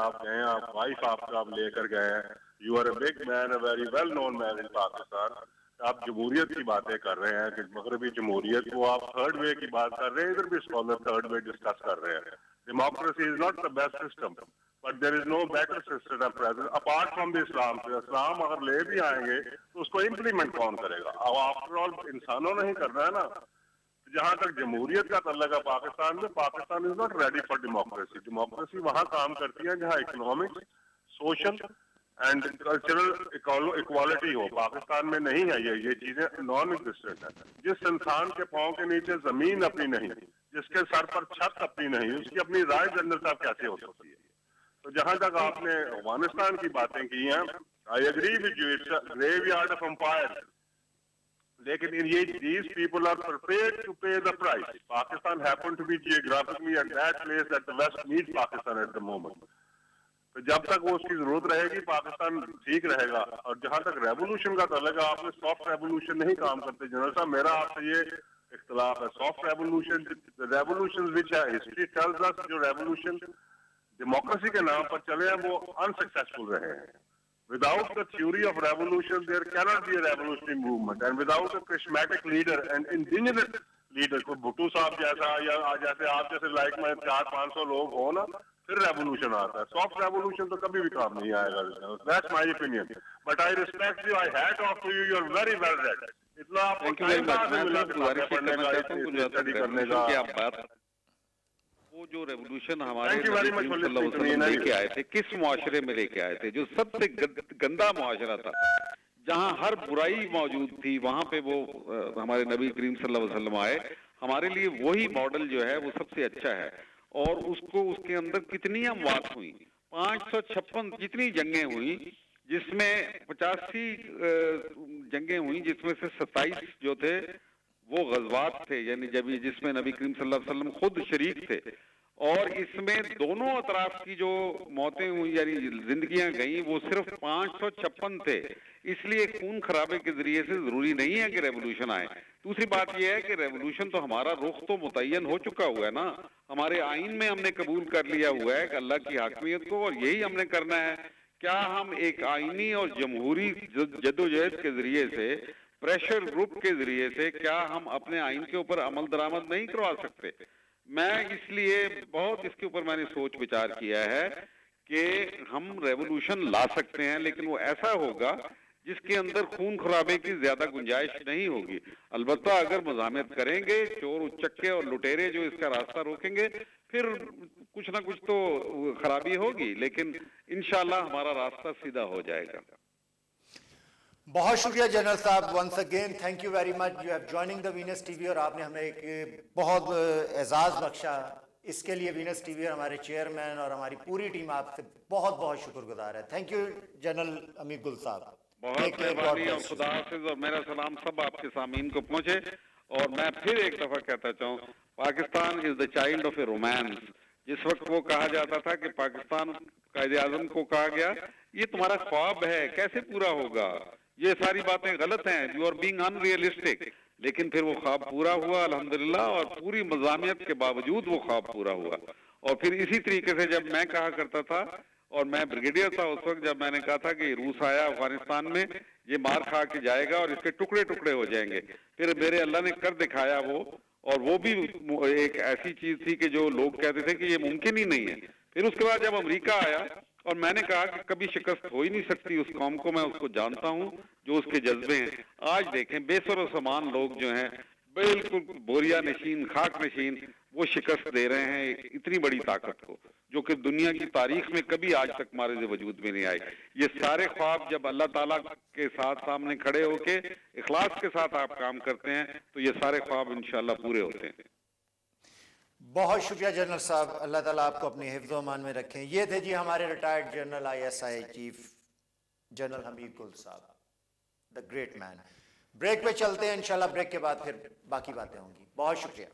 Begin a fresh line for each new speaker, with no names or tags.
आप गए, आप वाइफ आपका आप लेकर गए हैं, you are a big man, a very well known man in Pakistan, आप जमहूरियत की बातें कर रहे हैं कि मगरबी जमहूरियत को आप थर्ड वे की बात कर रहे हैं, इधर भी स्कॉलर थर्ड वे डिस्कस कर रहे हैं। Democracy is not the best system, but there is no better system at present apart from the Islam. से इस्लाम अगर ले भी आएंगे तो उसको इम्प्लीमेंट कौन करेगा? अब आफ्टर ऑल इंसानों ने ही करना है ना। जहां तक जमहूरियत का तल्लक है पाकिस्तान में, Pakistan is not ready for democracy. Democracy वहां काम करती है जहां economics, social and cultural equality हो। पाकिस्तान में नहीं है ये चीजें नॉन एग्जिस्टेंट है। जिस इंसान के पांव के नीचे जमीन अपनी नहीं, जिसके सर पर छत अपनी नहीं, उसकी अपनी राय जनरल साहब कैसे हो सकती है? तो जहां तक आपने अफगानिस्तान की बातें की हैं, I agree with you, it's a graveyard of empire, लेकिन ये these people are prepared to pay the price. Pakistan happen to be geographically at that place that the West needs Pakistan at the moment. तो जब तक वो उसकी जरूरत रहेगी पाकिस्तान ठीक रहेगा। और जहां तक रेवोल्यूशन का तल्लुक है, आपने सॉफ्ट रेवोल्यूशन नहीं काम करते जनरल साहब, मेरा आपसे ये इख्तलाफ है। सॉफ्ट रेवोल्यूशन, रेवोल्यूशन विच है हिस्ट्री टेल्स अस, जो रेवोल्यूशन डेमोक्रेसी के नाम पर चले हैं वो अनसक्सेसफुल रहे हैं। Without the theory of revolution, there cannot be a revolutionary movement. And without a charismatic leader and indigenous leader, को भुट्टो साहब जैसा या जैसे आप जैसे लाइक में 400-500 लोग हो ना, फिर रेवोल्यूशन आता है। सॉफ्ट रेवोल्यूशन तो कभी भी काम नहीं आएगा। That's my opinion. But I respect you. I hat off to you. You're very well read. इतना आपको टाइम कहाँ मिला पढ़ने का, स्टडी करने का?
वो जो रेवोल्यूशन हमारे नबी करीम सल्लल्लाहु अलैहि वसल्लम लेके आए थे, किस मुआशरे में लेके आए थे? जो सबसे गंदा मुआशरा था, जहाँ हर बुराई मौजूद थी, वहां पे वो हमारे नबी करीम सल्लल्लाहु अलैहि वसल्लम आए। हमारे लिए वही मॉडल जो है वो सबसे अच्छा है। और उसको उसके अंदर कितनी अमवात हुई, 556 जितनी जंगें हुई, जिसमें 85 जंगें हुई, जिसमें से 27 जो थे वो गज़वात थे, यानी जब जिसमें नबी करीम सल्लल्लाहु अलैहि वसल्लम खुद शरीक थे। और इसमें दोनों अतराफ की जो मौतें हुई यानी जिंदगियां गई वो सिर्फ 556 थे। इसलिए खून खराबे के जरिए से जरूरी नहीं है कि रेवोल्यूशन आए। दूसरी बात यह है कि रेवोल्यूशन तो हमारा रुख तो मुतय्यन हो चुका हुआ है ना, हमारे आइन में हमने कबूल कर लिया हुआ है कि अल्लाह की हाकमियत को, और यही हमने करना है। क्या हम एक आइनी और जमहूरी जद्दोजहद के जरिए से, प्रेशर ग्रुप के जरिए से, क्या हम अपने आइन के ऊपर अमल दरामद नहीं करवा सकते? मैं इसलिए बहुत इसके ऊपर मैंने सोच विचार किया है कि हम रेवोल्यूशन ला सकते हैं, लेकिन वो ऐसा होगा जिसके अंदर खून खराबे की ज्यादा गुंजाइश नहीं होगी। अलबत्ता अगर मज़ाहमत करेंगे चोर उचक्के और लुटेरे जो इसका रास्ता रोकेंगे, फिर कुछ ना कुछ तो खराबी होगी, लेकिन इंशाअल्लाह हमारा रास्ता सीधा हो जाएगा।
बहुत शुक्रिया जनरल साहब, once again thank you very much, you have joining the Venus TV, और आपने हमें एक बहुत एजाज बख्शा। इसके लिए वीनस टीवी और हमारे चेयरमैन और हमारी पूरी टीम आपसे बहुत बहुत शुक्रगुजार है। थैंक यू जनरल अमीर गुल साहब,
बहुत मेहरबानी, और खुदा हाफिज, और मेरा सलाम सब आपके सामीन को पहुंचे। और मैं फिर एक दफा कहता चाहूँ, Pakistan is the child of A romance. जिस वक्त वो कहा जाता था कि पाकिस्तान, कायदे आजम को कहा गया ये तुम्हारा ख्वाब है, कैसे पूरा होगा, ये सारी बातें गलत हैं, यू आर बीइंग अनरियलिस्टिक। लेकिन फिर वो ख्वाब पूरा हुआ अल्हम्दुलिल्लाह, और पूरी मज़ामियत के बावजूद वो ख्वाब पूरा हुआ। और फिर इसी तरीके से जब मैं कहा करता था, और मैं ब्रिगेडियर था उस वक्त, जब मैंने कहा था कि रूस आया अफगानिस्तान में, ये मार खा के जाएगा और इसके टुकड़े टुकड़े हो जाएंगे, फिर मेरे अल्लाह ने कर दिखाया वो। और वो भी एक ऐसी चीज थी कि जो लोग कहते थे कि ये मुमकिन ही नहीं है। फिर उसके बाद जब अमेरिका आया और मैंने कहा कि कभी शिकस्त हो ही नहीं सकती उस कौम को, मैं उसको जानता हूँ जो उसके जज्बे हैं। आज देखें बेसर समान लोग जो हैं, बिल्कुल बोरिया नशीन, खाक नशीन, वो शिकस्त दे रहे हैं इतनी बड़ी ताकत को, जो कि दुनिया की तारीख में कभी आज तक हमारे वजूद में नहीं आई। ये सारे ख्वाब जब अल्लाह ताला के साथ सामने खड़े होके इखलास के साथ आप काम करते हैं तो ये सारे ख्वाब इंशाअल्लाह पूरे होते हैं।
बहुत शुक्रिया जनरल साहब, अल्लाह ताला आपको अपनी हिफ्ज़ व अमान में रखें। ये थे जी हमारे retired general ISI chief general Hamid गुल साहब, द ग्रेट मैन। ब्रेक पे चलते हैं, इंशाल्लाह ब्रेक के बाद फिर बाकी बातें होंगी। बहुत शुक्रिया।